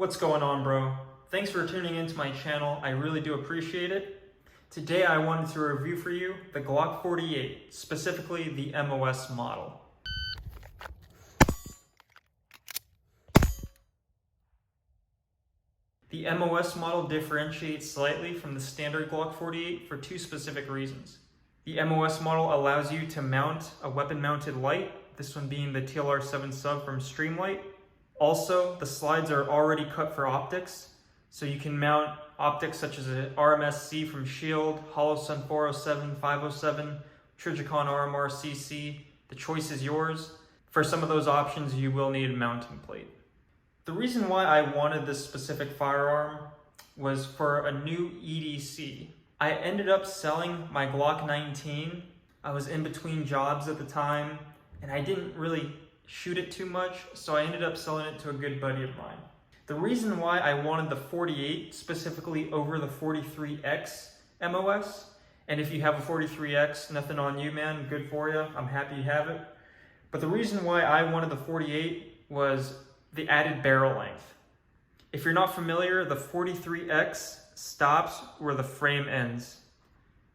What's going on, bro? Thanks for tuning into my channel. I really do appreciate it. Today I wanted to review for you the Glock 48, specifically the MOS model. The MOS model differentiates slightly from the standard Glock 48 for two specific reasons. The MOS model allows you to mount a weapon-mounted light, this one being the LR7 Sub from Streamlight. Also, the slides are already cut for optics, so you can mount optics such as an RMSC from Shield, Holosun 407, 507, Trijicon RMR CC. The choice is yours. For some of those options, you will need a mounting plate. The reason why I wanted this specific firearm was for a new EDC. I ended up selling my Glock 19. I was in between jobs at the time, and I didn't really shoot it too much, so I ended up selling it to a good buddy of mine. The reason why I wanted the 48 specifically over the 43X MOS, and if you have a 43X, nothing on you, man, good for you, I'm happy you have it. But the reason why I wanted the 48 was the added barrel length. If you're not familiar, the 43X stops where the frame ends.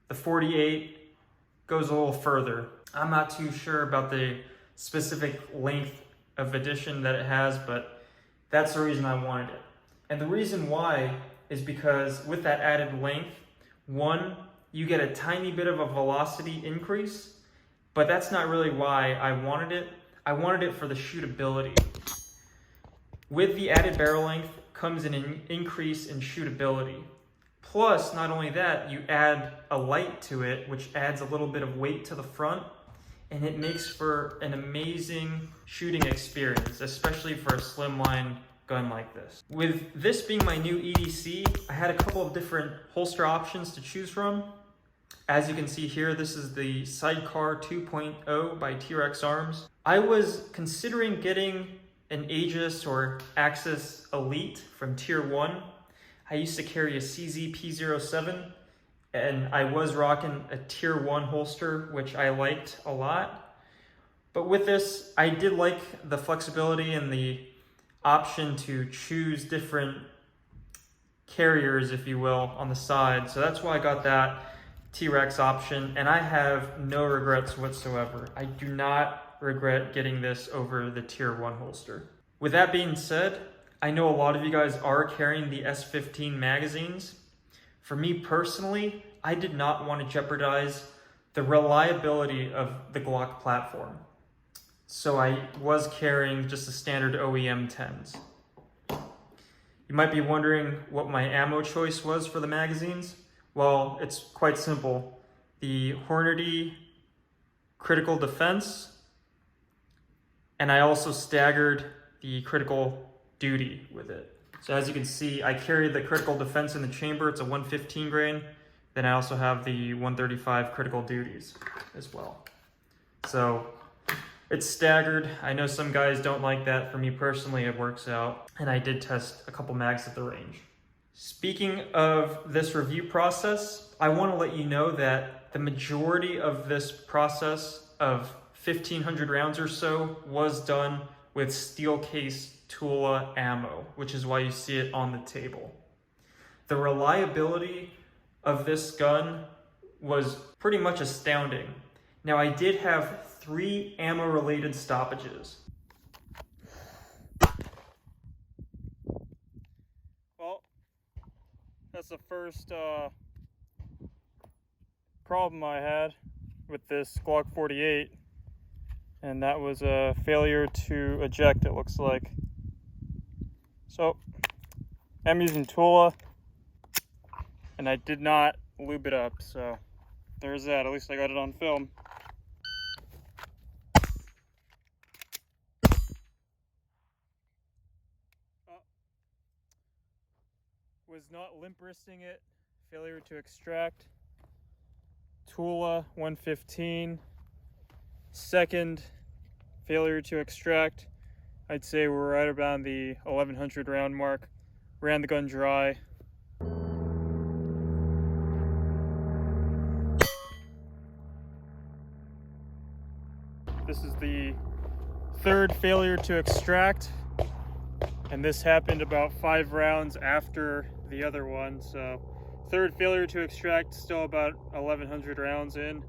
The 48 goes a little further. I'm not too sure about the specific length of addition that it has, but that's the reason I wanted it. And the reason why is because with that added length, one, you get a tiny bit of a velocity increase, but that's not really why I wanted it. I wanted it for the shootability. With the added barrel length comes an increase in shootability. Plus, not only that, you add a light to it, which adds a little bit of weight to the front, and it makes for an amazing shooting experience, especially for a slimline gun like this. With this being my new EDC, I had a couple of different holster options to choose from. As you can see here, this is the Sidecar 2.0 by T-Rex Arms. I was considering getting an Aegis or Axis Elite from Tier 1. I used to carry a CZ-P07, and I was rocking a Tier 1 holster, which I liked a lot. But with this, I did like the flexibility and the option to choose different carriers, if you will, on the side. So that's why I got that T-Rex option, and I have no regrets whatsoever. I do not regret getting this over the Tier 1 holster. With that being said, I know a lot of you guys are carrying the S15 magazines. For me personally, I did not want to jeopardize the reliability of the Glock platform. So I was carrying just the standard OEM 10s. You might be wondering what my ammo choice was for the magazines. Well, it's quite simple. The Hornady Critical Defense, and I also staggered the Critical Duty with it. So as you can see, I carry the Critical Defense in the chamber. It's a 115 grain. Then I also have the 135 Critical Duties as well. So it's staggered. I know some guys don't like that. For me personally, it works out. And I did test a couple mags at the range. Speaking of this review process, I want to let you know that the majority of this process of 1,500 rounds or so was done with steel case Tula ammo, which is why you see it on the table. The reliability of this gun was pretty much astounding. Now, I did have 3 ammo-related stoppages. Well, that's the first problem I had with this Glock 48, and that was a failure to eject, it looks like. So, I'm using Tula, and I did not lube it up, so there's that. At least I got it on film. Was not limp wristing it, failure to extract. Tula 115. Second failure to extract. I'd say we're right around the 1100 round mark. Ran the gun dry. This is the third failure to extract. And this happened about 5 rounds after the other one, so third failure to extract, still about 1100 rounds in,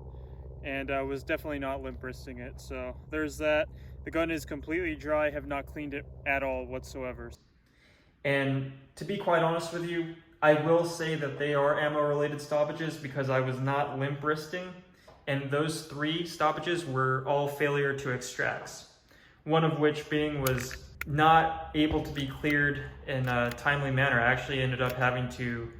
and was definitely not limp wristing it. So there's that. The gun is completely dry, have not cleaned it at all whatsoever. And to be quite honest with you, I will say that they are ammo related stoppages because I was not limp wristing, and those 3 stoppages were all failure to extracts. One of which being was not able to be cleared in a timely manner. I actually ended up having to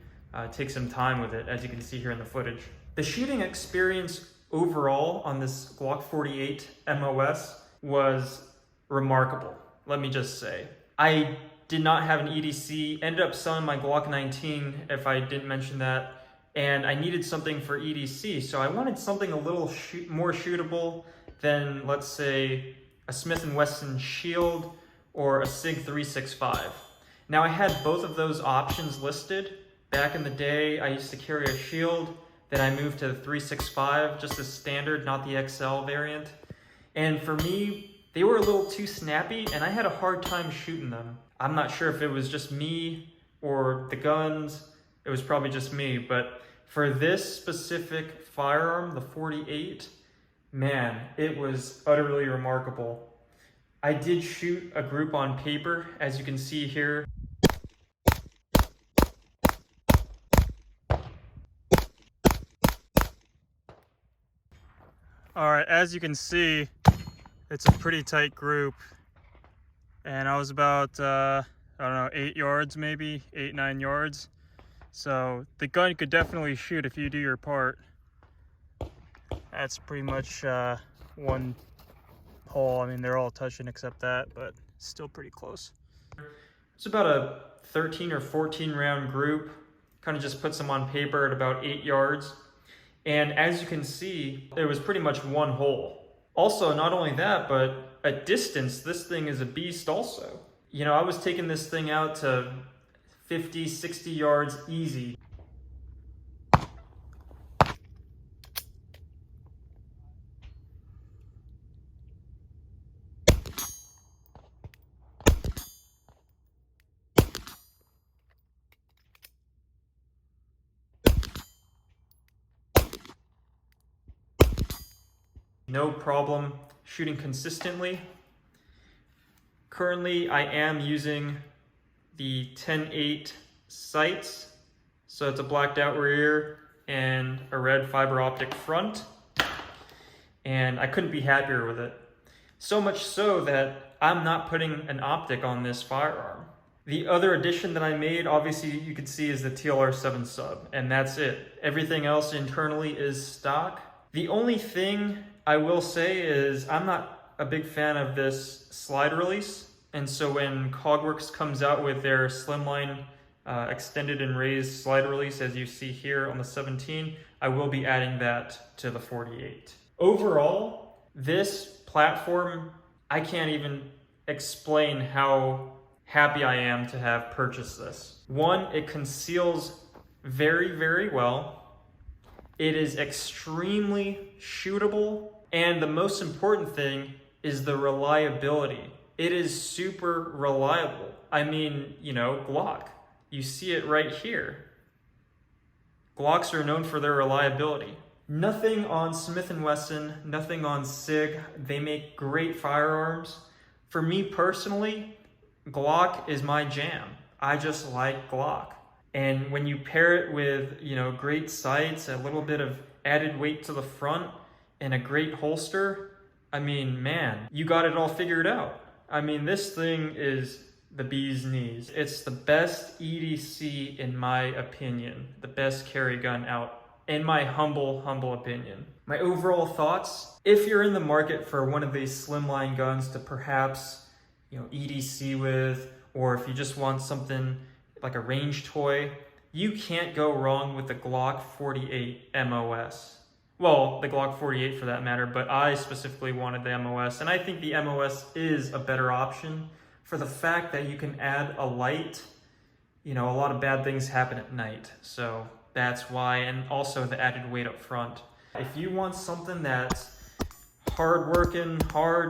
take some time with it, as you can see here in the footage. The shooting experience overall on this Glock 48 MOS was remarkable, let me just say. I did not have an EDC, ended up selling my Glock 19, if I didn't mention that, and I needed something for EDC, so I wanted something a little more shootable than, let's say, a Smith & Wesson Shield or a SIG 365. Now I had both of those options listed. Back in the day, I used to carry a Shield, then I moved to the 365, just as standard, not the XL variant. And for me, they were a little too snappy and I had a hard time shooting them. I'm not sure if it was just me or the guns, it was probably just me, but for this specific firearm, the 48, man, it was utterly remarkable. I did shoot a group on paper, as you can see here. All right, as you can see, it's a pretty tight group, and I was about, I don't know, 8 yards maybe, 8-9 yards. So the gun could definitely shoot if you do your part. That's pretty much one hole. I mean, they're all touching except that, but still pretty close. It's about a 13 or 14 round group. Kind of just puts them on paper at about 8 yards. And as you can see, it was pretty much one hole. Also, not only that, but at distance, this thing is a beast also. You know, I was taking this thing out to 50, 60 yards easy. No problem shooting consistently. Currently, I am using the 10-8 sights. So it's a blacked out rear and a red fiber optic front. And I couldn't be happier with it. So much so that I'm not putting an optic on this firearm. The other addition that I made, obviously you can see, is the LR7 Sub, and that's it. Everything else internally is stock. The only thing I will say is I'm not a big fan of this slide release, and so when Cogworks comes out with their slimline extended and raised slide release, as you see here on the 17, I will be adding that to the 48. Overall, this platform, I can't even explain how happy I am to have purchased this. One, it conceals very, very well. It is extremely shootable. And the most important thing is the reliability. It is super reliable. I mean, you know, Glock. You see it right here. Glocks are known for their reliability. Nothing on Smith & Wesson, nothing on SIG. They make great firearms. For me personally, Glock is my jam. I just like Glock. And when you pair it with, you know, great sights, a little bit of added weight to the front, and a great holster, I mean, man, you got it all figured out. I mean, this thing is the bee's knees. It's the best EDC in my opinion, the best carry gun out, in my humble opinion. My overall thoughts, if you're in the market for one of these slimline guns to perhaps, you know, EDC with, or if you just want something like a range toy, you can't go wrong with the Glock 48 MOS. Well, the Glock 48 for that matter, but I specifically wanted the MOS, and I think the MOS is a better option for the fact that you can add a light. You know, a lot of bad things happen at night, so that's why, and also the added weight up front. If you want something that's hard working,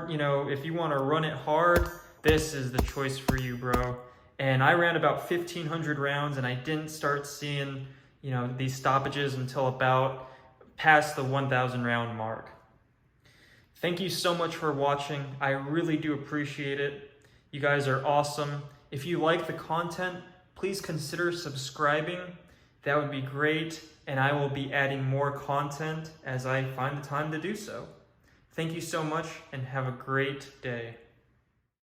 you know, if you want to run it hard, this is the choice for you, bro. And I ran about 1,500 rounds, and I didn't start seeing, these stoppages until about past the 1,000 round mark. Thank you so much for watching. I really do appreciate it. You guys are awesome. If you like the content, please consider subscribing. That would be great, and I will be adding more content as I find the time to do so. Thank you so much, and have a great day.